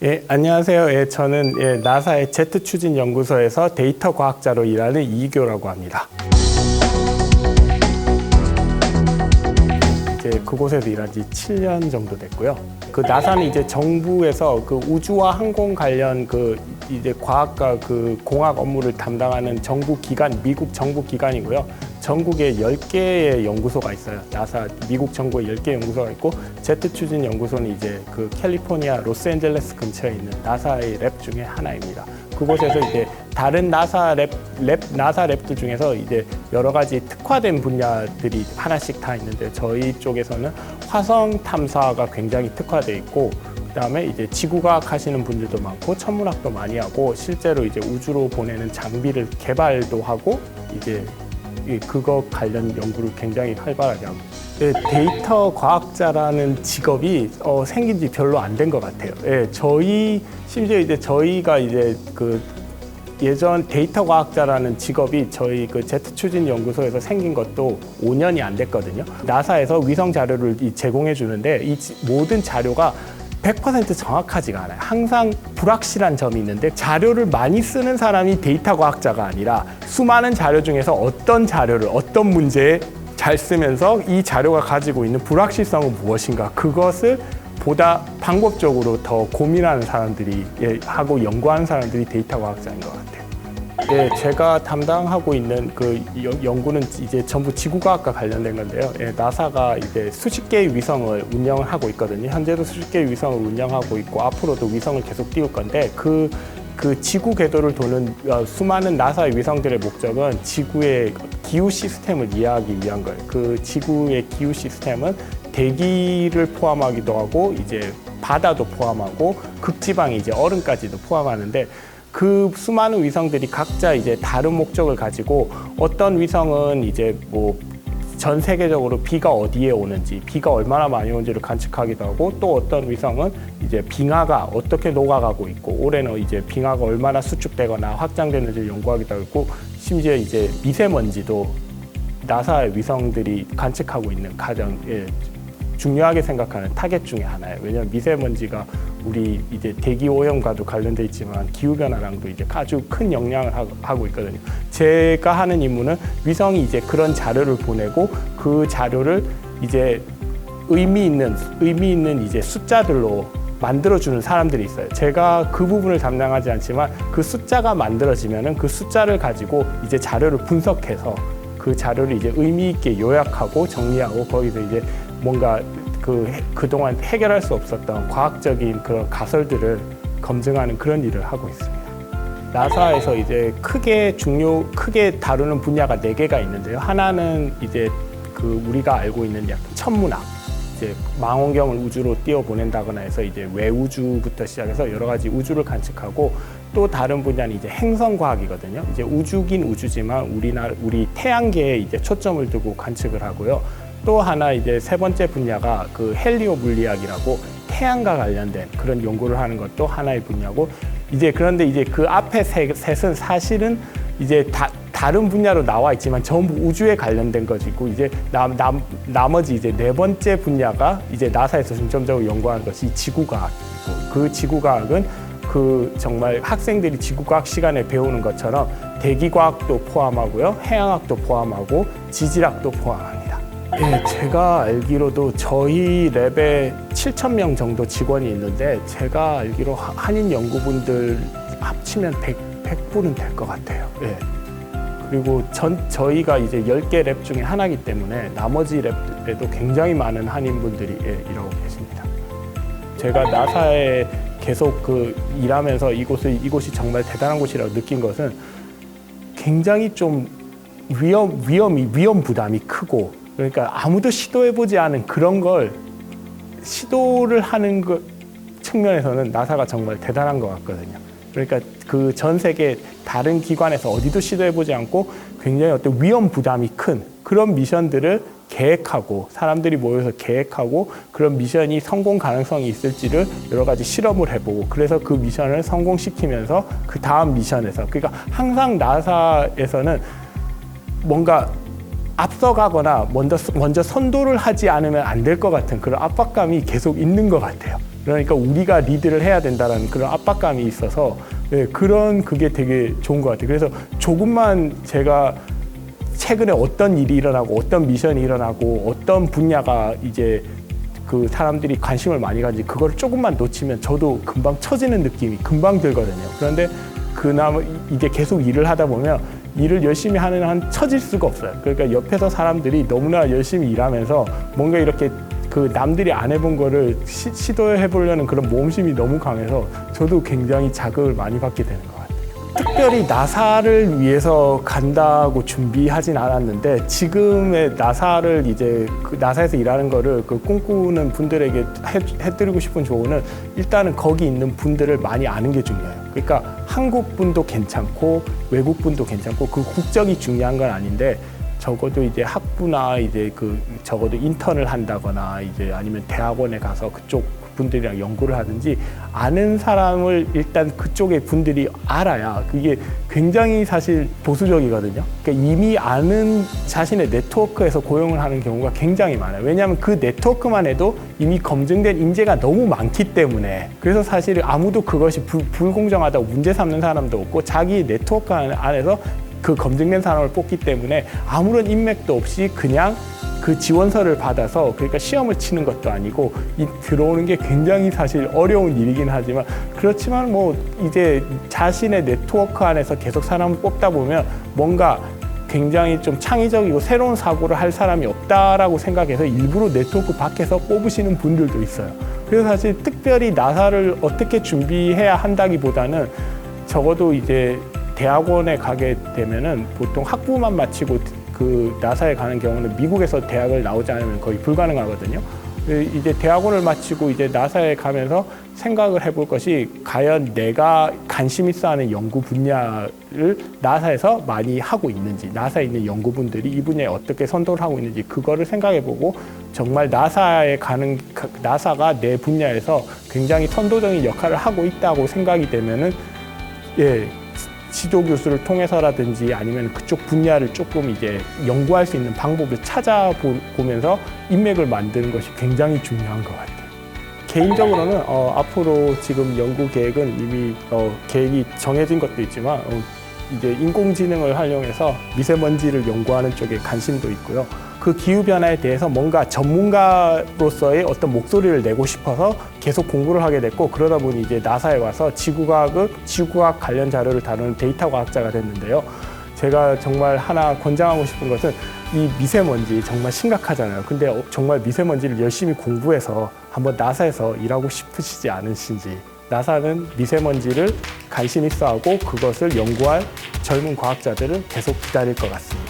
예, 안녕하세요. 예, 저는 나사의 제트 추진 연구소에서 데이터 과학자로 일하는 이교라고 합니다. 이제 그곳에서 일한 지 7년 정도 됐고요. 그 나사는 이제 정부에서 그 우주와 항공 관련 그 이제 과학과 그 공학 업무를 담당하는 정부 기관, 미국 정부 기관이고요. 전국에 10개의 연구소가 있어요. 나사 미국 정부에 10개 연구소가 있고, 제트 추진 연구소는 이제 그 캘리포니아 로스앤젤레스 근처에 있는 나사의 랩 중에 하나입니다. 그곳에서 이제 다른 나사 랩들 중에서 이제 여러 가지 특화된 분야들이 하나씩 다 있는데, 저희 쪽에서는 화성 탐사가 굉장히 특화돼 있고, 그다음에 이제 지구과학 하시는 분들도 많고 천문학도 많이 하고, 실제로 이제 우주로 보내는 장비를 개발도 하고, 이제 그거 관련 연구를 굉장히 활발하게 하고. 네, 데이터 과학자라는 직업이 생긴 지 별로 안 된 것 같아요. 네, 심지어 이제 저희가 이제 그 예전 데이터 과학자라는 직업이 저희 그 제트 추진 연구소에서 생긴 것도 5년이 안 됐거든요. 나사에서 위성 자료를 제공해 주는데, 이 모든 자료가 100% 정확하지가 않아요. 항상 불확실한 점이 있는데, 자료를 많이 쓰는 사람이 데이터 과학자가 아니라 수많은 자료 중에서 어떤 자료를 어떤 문제에 잘 쓰면서 이 자료가 가지고 있는 불확실성은 무엇인가, 그것을 보다 방법적으로 더 고민하는 사람들이 하고 연구하는 사람들이 데이터 과학자인 것 같아요. 예, 제가 담당하고 있는 그 연구는 이제 전부 지구과학과 관련된 건데요. 예, 나사가 이제 수십 개의 위성을 운영을 하고 있거든요. 현재도 수십 개의 위성을 운영하고 있고, 앞으로도 위성을 계속 띄울 건데, 그 지구 궤도를 도는 수많은 나사의 위성들의 목적은 지구의 기후 시스템을 이해하기 위한 거예요. 그 지구의 기후 시스템은 대기를 포함하기도 하고, 이제 바다도 포함하고, 극지방이 이제 얼음까지도 포함하는데, 그 수많은 위성들이 각자 이제 다른 목적을 가지고, 어떤 위성은 이제 뭐 전 세계적으로 비가 어디에 오는지, 비가 얼마나 많이 오는지를 관측하기도 하고, 또 어떤 위성은 이제 빙하가 어떻게 녹아가고 있고, 올해는 이제 빙하가 얼마나 수축되거나 확장되는지를 연구하기도 하고, 심지어 이제 미세먼지도 나사의 위성들이 관측하고 있는 가장 중요하게 생각하는 타겟 중에 하나예요. 왜냐하면 미세먼지가 우리 이제 대기 오염과도 관련돼 있지만 기후 변화랑도 이제 아주 큰 영향을 하고 있거든요. 제가 하는 임무는 위성이 이제 그런 자료를 보내고, 그 자료를 이제 의미 있는 이제 숫자들로 만들어주는 사람들이 있어요. 제가 그 부분을 담당하지 않지만, 그 숫자가 만들어지면은 그 숫자를 가지고 이제 자료를 분석해서 그 자료를 이제 의미 있게 요약하고 정리하고, 거기서 이제 뭔가 그동안 해결할 수 없었던 과학적인 그런 가설들을 검증하는 그런 일을 하고 있습니다. 나사에서 이제 크게 다루는 분야가 4개가 있는데요. 하나는 이제 그 우리가 알고 있는 약간 천문학, 이제 망원경을 우주로 띄워 보낸다거나 해서 이제 외우주부터 시작해서 여러 가지 우주를 관측하고, 또 다른 분야는 이제 행성과학이거든요. 이제 우주긴 우주지만 우리 태양계에 이제 초점을 두고 관측을 하고요. 또 하나 이제 세 번째 분야가 그 헬리오 물리학이라고 태양과 관련된 그런 연구를 하는 것도 하나의 분야고, 그런데 이제 그 앞에 셋은 사실은 이제 다른 분야로 나와 있지만 전부 우주에 관련된 것이고, 이제 나머지 이제 4번째 분야가 이제 나사에서 중점적으로 연구하는 것이 지구과학이고, 그 지구과학은 그 정말 학생들이 지구과학 시간에 배우는 것처럼 대기과학도 포함하고요, 해양학도 포함하고, 지질학도 포함합니다. 예, 제가 알기로도 저희 랩에 7,000명 정도 직원이 있는데, 제가 알기로 한인 연구분들 합치면 100분은 될 것 같아요. 예. 그리고 저희가 이제 10개 랩 중에 하나이기 때문에 나머지 랩에도 굉장히 많은 한인분들이 일하고 계십니다. 제가 나사에 계속 일하면서 이곳이 정말 대단한 곳이라고 느낀 것은, 굉장히 좀 위험 부담이 크고, 그러니까 아무도 시도해보지 않은 그런 걸 시도를 하는 측면에서는 나사가 정말 대단한 것 같거든요. 그러니까 그 전 세계 다른 기관에서 어디도 시도해보지 않고 굉장히 어떤 위험 부담이 큰 그런 미션들을 계획하고, 사람들이 모여서 계획하고, 그런 미션이 성공 가능성이 있을지를 여러 가지 실험을 해보고, 그래서 그 미션을 성공시키면서 그 다음 미션에서, 그러니까 항상 나사에서는 뭔가 앞서가거나 먼저 선도를 하지 않으면 안 될 것 같은 그런 압박감이 계속 있는 것 같아요. 그러니까 우리가 리드를 해야 된다는 그런 압박감이 있어서 그게 되게 좋은 것 같아요. 그래서 조금만 제가 최근에 어떤 일이 일어나고 어떤 미션이 일어나고 어떤 분야가 이제 그 사람들이 관심을 많이 가지 그걸 조금만 놓치면 저도 금방 처지는 느낌이 금방 들거든요. 그런데 그나마 이제 계속 일을 하다 보면 일을 열심히 하는 한 처질 수가 없어요. 그러니까 옆에서 사람들이 너무나 열심히 일하면서 뭔가 이렇게 그 남들이 안 해본 거를 시도해 보려는 그런 모험심이 너무 강해서 저도 굉장히 자극을 많이 받게 되는 것 같아요. 특별히 나사를 위해서 간다고 준비하진 않았는데 지금의 나사를 이제 그 나사에서 일하는 거를 그 꿈꾸는 분들에게 해드리고 싶은 조언은 일단은 거기 있는 분들을 많이 아는 게 중요해요. 그러니까 한국 분도 괜찮고 외국 분도 괜찮고 그 국적이 중요한 건 아닌데 적어도 이제 학부나 이제 그 적어도 인턴을 한다거나 이제 아니면 대학원에 가서 그쪽 분들이랑 연구를 하든지 아는 사람을 일단 그쪽의 분들이 알아야 그게 굉장히 사실 보수적이거든요. 그러니까 이미 아는 자신의 네트워크에서 고용을 하는 경우가 굉장히 많아요. 왜냐하면 그 네트워크만 해도 이미 검증된 인재가 너무 많기 때문에 그래서 사실 아무도 그것이 불공정하다고 문제 삼는 사람도 없고 자기 네트워크 안에서 그 검증된 사람을 뽑기 때문에 아무런 인맥도 없이 그냥 그 지원서를 받아서 그러니까 시험을 치는 것도 아니고 들어오는 게 굉장히 사실 어려운 일이긴 하지만 그렇지만 뭐 이제 자신의 네트워크 안에서 계속 사람을 뽑다 보면 뭔가 굉장히 좀 창의적이고 새로운 사고를 할 사람이 없다라고 생각해서 일부러 네트워크 밖에서 뽑으시는 분들도 있어요. 그래서 사실 특별히 나사를 어떻게 준비해야 한다기보다는 적어도 이제 대학원에 가게 되면은 보통 학부만 마치고 그 나사에 가는 경우는 미국에서 대학을 나오지 않으면 거의 불가능하거든요. 이제 대학원을 마치고 이제 나사에 가면서 생각을 해볼 것이 과연 내가 관심 있어 하는 연구 분야를 나사에서 많이 하고 있는지, 나사에 있는 연구분들이 이 분야에 어떻게 선도를 하고 있는지 그거를 생각해보고 정말 나사가 내 분야에서 굉장히 선도적인 역할을 하고 있다고 생각이 되면은 지도 교수를 통해서라든지 아니면 그쪽 분야를 조금 이제 연구할 수 있는 방법을 찾아보면서 인맥을 만드는 것이 굉장히 중요한 것 같아요. 개인적으로는 앞으로 지금 연구 계획은 이미 계획이 정해진 것도 있지만 이제 인공지능을 활용해서 미세먼지를 연구하는 쪽에 관심도 있고요. 그 기후변화에 대해서 뭔가 전문가로서의 어떤 목소리를 내고 싶어서 계속 공부를 하게 됐고 그러다 보니 이제 나사에 와서 지구과학 관련 자료를 다루는 데이터 과학자가 됐는데요. 제가 정말 하나 권장하고 싶은 것은 이 미세먼지 정말 심각하잖아요. 근데 정말 미세먼지를 열심히 공부해서 한번 나사에서 일하고 싶으시지 않으신지 나사는 미세먼지를 관심 있어 하고 그것을 연구할 젊은 과학자들을 계속 기다릴 것 같습니다.